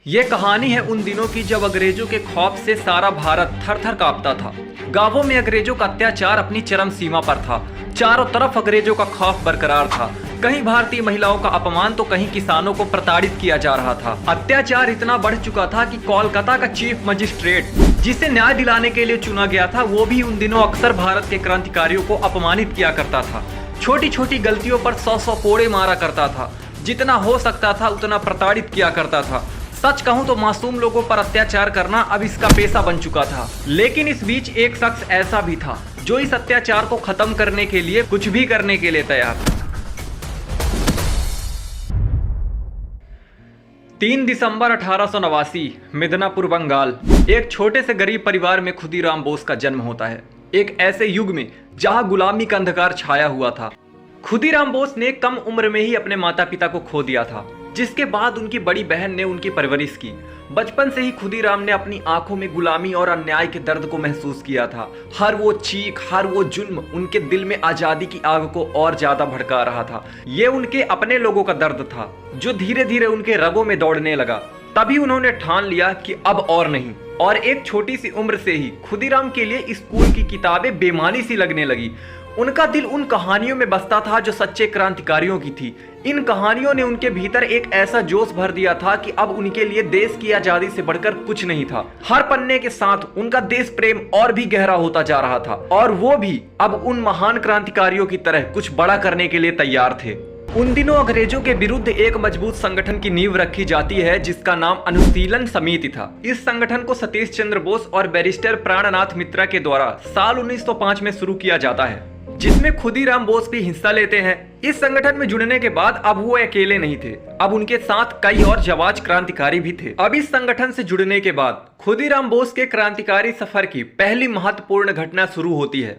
ये कहानी है उन दिनों की जब अंग्रेजों के खौफ से सारा भारत थर थर कांपता था। गांवों में अंग्रेजों का अत्याचार अपनी चरम सीमा पर था। चारों तरफ अंग्रेजों का खौफ बरकरार था। कहीं भारतीय महिलाओं का अपमान तो कहीं किसानों को प्रताड़ित किया जा रहा था। अत्याचार इतना बढ़ चुका था कि कोलकाता का चीफ मजिस्ट्रेट जिसे न्याय दिलाने के लिए चुना गया था, वो भी उन दिनों अक्सर भारत के क्रांतिकारियों को अपमानित किया करता था। छोटी छोटी गलतियों पर 100 कोड़े मारा करता था। जितना हो सकता था उतना प्रताड़ित किया करता था। सच कहूं तो मासूम लोगों पर अत्याचार करना अब इसका पेशा बन चुका था। लेकिन इस बीच एक शख्स ऐसा भी था जो इस अत्याचार को खत्म करने के लिए कुछ भी करने के लिए तैयार था। 3 दिसंबर 1889 मिदनापुर बंगाल। एक छोटे से गरीब परिवार में खुदीराम बोस का जन्म होता है। एक ऐसे युग में जहां गुलामी का अंधकार छाया हुआ था। खुदीराम बोस ने कम उम्र में ही अपने माता पिता को खो दिया था, जिसके बाद उनकी बड़ी बहन ने उनकी परवरिश की। बचपन से ही खुदीराम ने अपनी आंखों में गुलामी और अन्याय के दर्द को महसूस किया था। हर वो चीख, हर वो जुल्म उनके दिल में आजादी की आग को और ज्यादा भड़का रहा था। ये उनके अपने लोगों का दर्द था जो धीरे धीरे उनके रगों में दौड़ने लगा। तभी उन्होंने ठान लिया कि अब और नहीं। और एक छोटी सी उम्र से ही खुदीराम के लिए स्कूल की किताबें बेमानी सी लगने लगी। उनका दिल उन कहानियों में बसता था जो सच्चे क्रांतिकारियों की थी। इन कहानियों ने उनके भीतर एक ऐसा जोश भर दिया था कि अब उनके लिए देश की आजादी से बढ़कर कुछ नहीं था। हर पन्ने के साथ उनका देश प्रेम और भी गहरा होता जा रहा था और वो भी अब उन महान क्रांतिकारियों की तरह कुछ बड़ा करने के लिए तैयार थे। उन दिनों अंग्रेजों के विरुद्ध एक मजबूत संगठन की नींव रखी जाती है जिसका नाम अनुशीलन समिति था। इस संगठन को सतीश चंद्र बोस और बैरिस्टर प्राणनाथ मित्रा के द्वारा साल 1905 में शुरू किया जाता है, जिसमें खुदीराम बोस भी हिस्सा लेते हैं। इस संगठन में जुड़ने के बाद अब वो अकेले नहीं थे, अब उनके साथ कई और जाबाज क्रांतिकारी भी थे। अब इस संगठन से जुड़ने के बाद खुदीराम बोस के क्रांतिकारी सफर की पहली महत्वपूर्ण घटना शुरू होती है।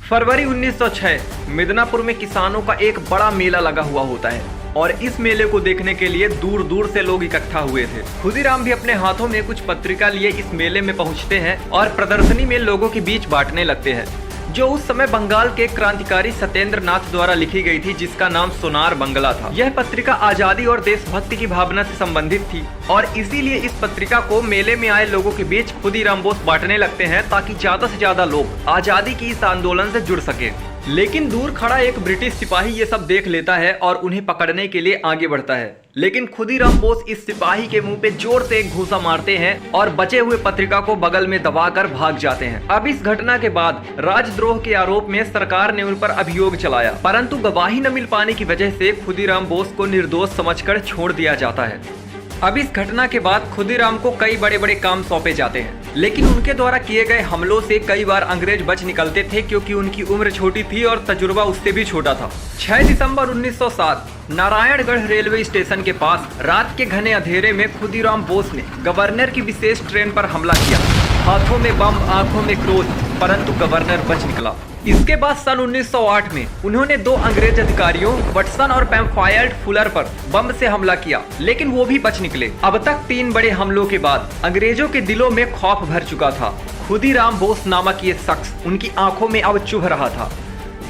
फरवरी 1906 मिदनापुर में किसानों का एक बड़ा मेला लगा हुआ होता है और इस मेले को देखने के लिए दूर दूर से लोग इकट्ठा हुए थे। खुदीराम भी अपने हाथों में कुछ पत्रिका लिए इस मेले में पहुंचते हैं और प्रदर्शनी में लोगों के बीच बांटने लगते हैं, जो उस समय बंगाल के क्रांतिकारी सत्येंद्र नाथ द्वारा लिखी गई थी, जिसका नाम सोनार बंगला था। यह पत्रिका आजादी और देशभक्ति की भावना से संबंधित थी और इसीलिए इस पत्रिका को मेले में आए लोगों के बीच खुदीराम बोस बांटने लगते हैं ताकि ज्यादा से ज्यादा लोग आजादी की इस आंदोलन से जुड़ सके। लेकिन दूर खड़ा एक ब्रिटिश सिपाही ये सब देख लेता है और उन्हें पकड़ने के लिए आगे बढ़ता है। लेकिन खुदीराम बोस इस सिपाही के मुंह पे जोर से एक घूंसा मारते हैं और बचे हुए पत्रिका को बगल में दबाकर भाग जाते हैं। अब इस घटना के बाद राजद्रोह के आरोप में सरकार ने उन पर अभियोग चलाया, परंतु गवाही न मिल पाने की वजह से खुदीराम बोस को निर्दोष समझकर छोड़ दिया जाता है। अब इस घटना के बाद खुदीराम को कई बड़े बड़े काम सौंपे जाते हैं, लेकिन उनके द्वारा किए गए हमलों से कई बार अंग्रेज बच निकलते थे क्योंकि उनकी उम्र छोटी थी और तजुर्बा उससे भी छोटा था। 6 दिसंबर 1907 नारायणगढ़ रेलवे स्टेशन के पास रात के घने अंधेरे में खुदीराम बोस ने गवर्नर की विशेष ट्रेन पर हमला किया। हाथों में बम, आंखों में क्रोध, परंतु गवर्नर बच निकला। इसके बाद सन 1908 में उन्होंने 2 अंग्रेज अधिकारियों वटसन और पैम्फायर्ड फुलर पर बम से हमला किया, लेकिन वो भी बच निकले। अब तक 3 बड़े हमलों के बाद अंग्रेजों के दिलों में खौफ भर चुका था। खुदीराम बोस नामक ये शख्स उनकी आंखों में अब चुभ रहा था।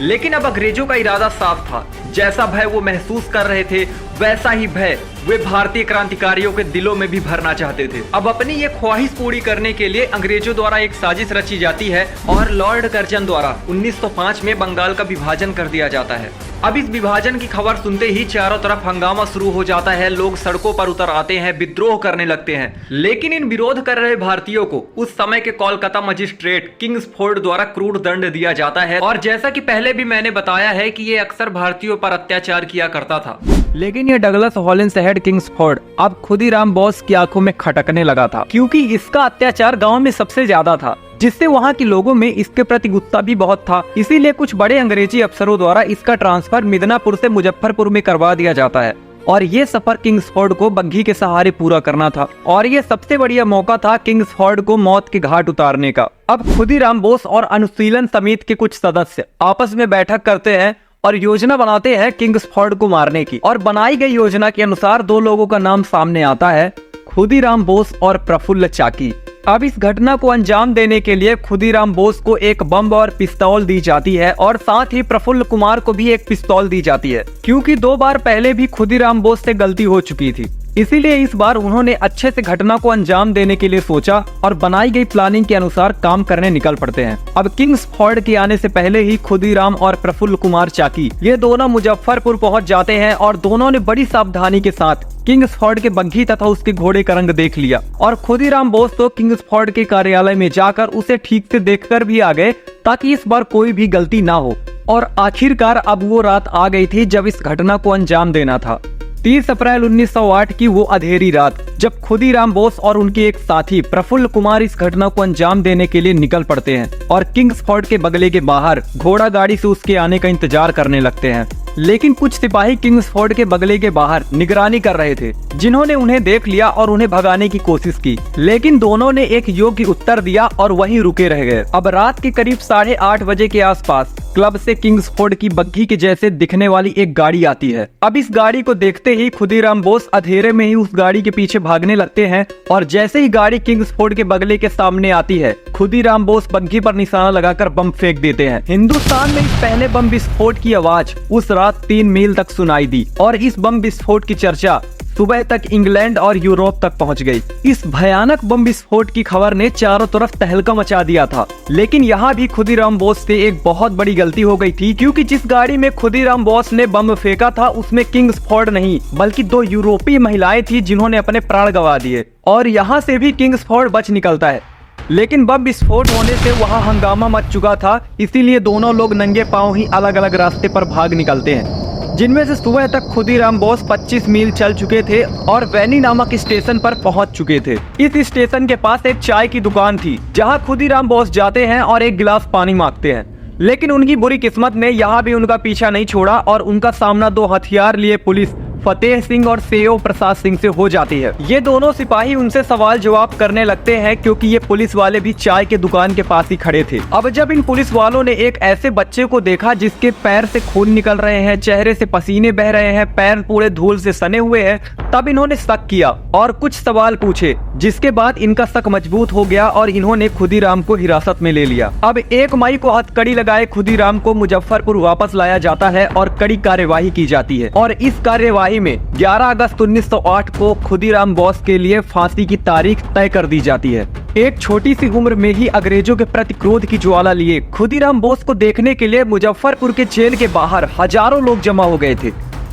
लेकिन अब अंग्रेजों का इरादा साफ था। जैसा भय वो महसूस कर रहे थे वैसा ही भय वे भारतीय क्रांतिकारियों के दिलों में भी भरना चाहते थे। अब अपनी ये ख्वाहिश पूरी करने के लिए अंग्रेजों द्वारा एक साजिश रची जाती है और लॉर्ड कर्जन द्वारा 1905 में बंगाल का विभाजन कर दिया जाता है। अब इस विभाजन की खबर सुनते ही चारों तरफ हंगामा शुरू हो जाता है। लोग सड़कों पर उतर आते हैं, विद्रोह करने लगते हैं। लेकिन इन विरोध कर रहे भारतीयों को उस समय के कोलकाता मजिस्ट्रेट किंग्सफोर्ड द्वारा क्रूर दंड दिया जाता है। और जैसा कि पहले भी मैंने बताया है कि ये अक्सर भारतीयों पर अत्याचार किया करता था, लेकिन ये डगलस हॉलिंसहेड किंग्सफोर्ड अब खुदीराम बोस की आंखों में खटकने लगा था, क्योंकि इसका अत्याचार गाँव में सबसे ज्यादा था, जिससे वहाँ के लोगों में इसके प्रति गुस्सा भी बहुत था। इसीलिए कुछ बड़े अंग्रेजी अफसरों द्वारा इसका ट्रांसफर मिदनापुर से मुजफ्फरपुर में करवा दिया जाता है और ये सफर किंग्सफोर्ड को बग्घी के सहारे पूरा करना था और ये सबसे बढ़िया मौका था किंग्सफोर्ड को मौत के घाट उतारने का। अब खुदीराम बोस और अनुशीलन समिति के कुछ सदस्य आपस में बैठक करते हैं और योजना बनाते हैं किंग्सफोर्ड को मारने की। और बनाई गई योजना के अनुसार 2 लोगों का नाम सामने आता है, खुदीराम बोस और प्रफुल्ल चाकी। अब इस घटना को अंजाम देने के लिए खुदीराम बोस को एक बम और पिस्तौल दी जाती है और साथ ही प्रफुल्ल कुमार को भी एक पिस्तौल दी जाती है, क्योंकि 2 बार पहले भी खुदीराम बोस से गलती हो चुकी थी। इसीलिए इस बार उन्होंने अच्छे से घटना को अंजाम देने के लिए सोचा और बनाई गई प्लानिंग के अनुसार काम करने निकल पड़ते हैं। अब किंग्सफोर्ड के आने से पहले ही खुदीराम और प्रफुल्ल कुमार चाकी ये दोनों मुजफ्फरपुर पहुंच जाते हैं और दोनों ने बड़ी सावधानी के साथ किंग्सफोर्ड के बग्घी तथा उसके घोड़े का रंग देख लिया और खुदीराम बोस तो किंग्सफोर्ड के कार्यालय में जाकर उसे ठीक से देखकर भी आ गए ताकि इस बार कोई भी गलती ना हो। और आखिरकार अब वो रात आ गई थी जब इस घटना को अंजाम देना था। 30 अप्रैल 1908 की वो अंधेरी रात जब खुदीराम बोस और उनके एक साथी प्रफुल्ल कुमार इस घटना को अंजाम देने के लिए निकल पड़ते हैं और किंग्सफोर्ड के बगले के बाहर घोड़ा गाड़ी से उसके आने का इंतजार करने लगते हैं। लेकिन कुछ सिपाही किंग्सफोर्ड के बगले के बाहर निगरानी कर रहे थे जिन्होंने उन्हें देख लिया और उन्हें भगाने की कोशिश की, लेकिन दोनों ने एक योग्य उत्तर दिया और वहीं रुके रह गए। अब रात के करीब 8:30 बजे के आसपास क्लब से किंग्सफोर्ड की बग्घी के जैसे दिखने वाली एक गाड़ी आती है। अब इस गाड़ी को देखते ही खुदीराम बोस अंधेरे में ही उस गाड़ी के पीछे भागने लगते हैं और जैसे ही गाड़ी किंग्सफोर्ड के बगले के सामने आती है खुदीराम बोस बग्घी पर निशाना लगाकर बम फेंक देते हैं। हिंदुस्तान में इस पहले बम विस्फोट की आवाज उस रात 3 मील तक सुनाई दी और इस बम विस्फोट की चर्चा सुबह तक इंग्लैंड और यूरोप तक पहुंच गई। इस भयानक बम विस्फोट की खबर ने चारों तरफ तहलका मचा दिया था। लेकिन यहाँ भी खुदीराम बोस से एक बहुत बड़ी गलती हो गई थी, क्योंकि जिस गाड़ी में खुदीराम बोस ने बम फेंका था उसमें किंग्सफोर्ड नहीं बल्कि 2 यूरोपीय महिलाएं थी जिन्होंने अपने प्राण गंवा दिए और यहाँ से भी किंग्सफोर्ड बच निकलता है। लेकिन बम विस्फोट होने से वहाँ हंगामा मच चुका था, इसीलिए दोनों लोग नंगे पांव ही अलग अलग रास्ते पर भाग निकलते हैं, जिनमें से सुबह तक खुदीराम बोस 25 मील चल चुके थे और वैनी नामक स्टेशन पर पहुंच चुके थे। इस स्टेशन के पास एक चाय की दुकान थी जहां खुदीराम बोस जाते हैं और एक गिलास पानी मांगते हैं। लेकिन उनकी बुरी किस्मत ने यहाँ भी उनका पीछा नहीं छोड़ा और उनका सामना 2 हथियार लिए पुलिस फतेह सिंह और सेओ प्रसाद सिंह से हो जाती है। ये दोनों सिपाही उनसे सवाल जवाब करने लगते हैं क्योंकि ये पुलिस वाले भी चाय के दुकान के पास ही खड़े थे। अब जब इन पुलिस वालों ने एक ऐसे बच्चे को देखा जिसके पैर से खून निकल रहे हैं, चेहरे से पसीने बह रहे हैं, पैर पूरे धूल से सने हुए हैं, तब इन्होंने शक किया और कुछ सवाल पूछे, जिसके बाद इनका शक मजबूत हो गया और इन्होंने खुदीराम को हिरासत में ले लिया। अब 1 मई को हथकड़ी लगाए खुदीराम को मुजफ्फरपुर वापस लाया जाता है और कड़ी कार्यवाही की जाती है और इस कार्यवाही में 11 अगस्त 1908 को खुदीराम बोस के लिए फांसी की तारीख तय कर दी जाती है। एक छोटी सी उम्र में ही अंग्रेजों के प्रति क्रोध की ज्वाला लिए खुदीराम बोस को देखने के लिए मुजफ्फरपुर के जेल के बाहर हजारों लोग जमा हो गए थे।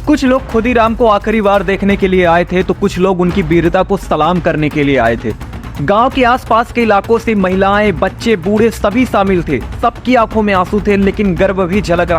कुछ लोग खुदीराम को आखिरी बार देखने के लिए आए थे तो कुछ लोग उनकी वीरता को सलाम करने के लिए आए थे। गांव के आसपास के इलाकों से महिलाएं, बच्चे, बूढ़े सभी शामिल थे। सबकी आंखों में आंसू थे, लेकिन गर्व भी झलक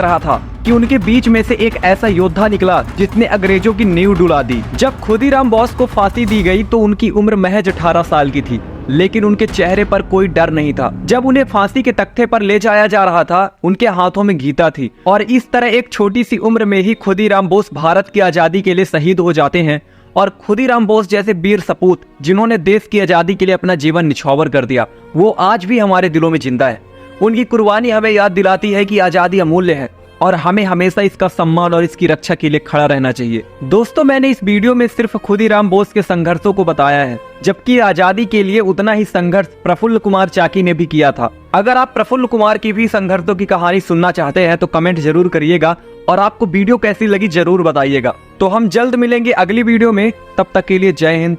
रहा था कि उनके बीच में से एक ऐसा योद्धा निकला जिसने अंग्रेजों की नींव डुला दी। जब खुदीराम बोस को फांसी दी गई तो उनकी उम्र महज 18 साल की थी, लेकिन उनके चेहरे पर कोई डर नहीं था। जब उन्हें फांसी के तख्ते पर ले जाया जा रहा था उनके हाथों में गीता थी और इस तरह एक छोटी सी उम्र में ही खुदीराम बोस भारत की आजादी के लिए शहीद हो जाते हैं। और खुदीराम बोस जैसे वीर सपूत जिन्होंने देश की आजादी के लिए अपना जीवन निछावर कर दिया, वो आज भी हमारे दिलों में जिंदा है। उनकी कुर्बानी हमें याद दिलाती है कि आजादी अमूल्य है और हमें हमेशा इसका सम्मान और इसकी रक्षा के लिए खड़ा रहना चाहिए। दोस्तों, मैंने इस वीडियो में सिर्फ खुदीराम बोस के संघर्षों को बताया है, जबकि आजादी के लिए उतना ही संघर्ष प्रफुल्ल कुमार चाकी ने भी किया था। अगर आप प्रफुल्ल कुमार की भी संघर्षों की कहानी सुनना चाहते हैं तो कमेंट जरूर करिएगा और आपको वीडियो कैसी लगी जरूर बताइएगा। तो हम जल्द मिलेंगे अगली वीडियो में, तब तक के लिए जय हिंद।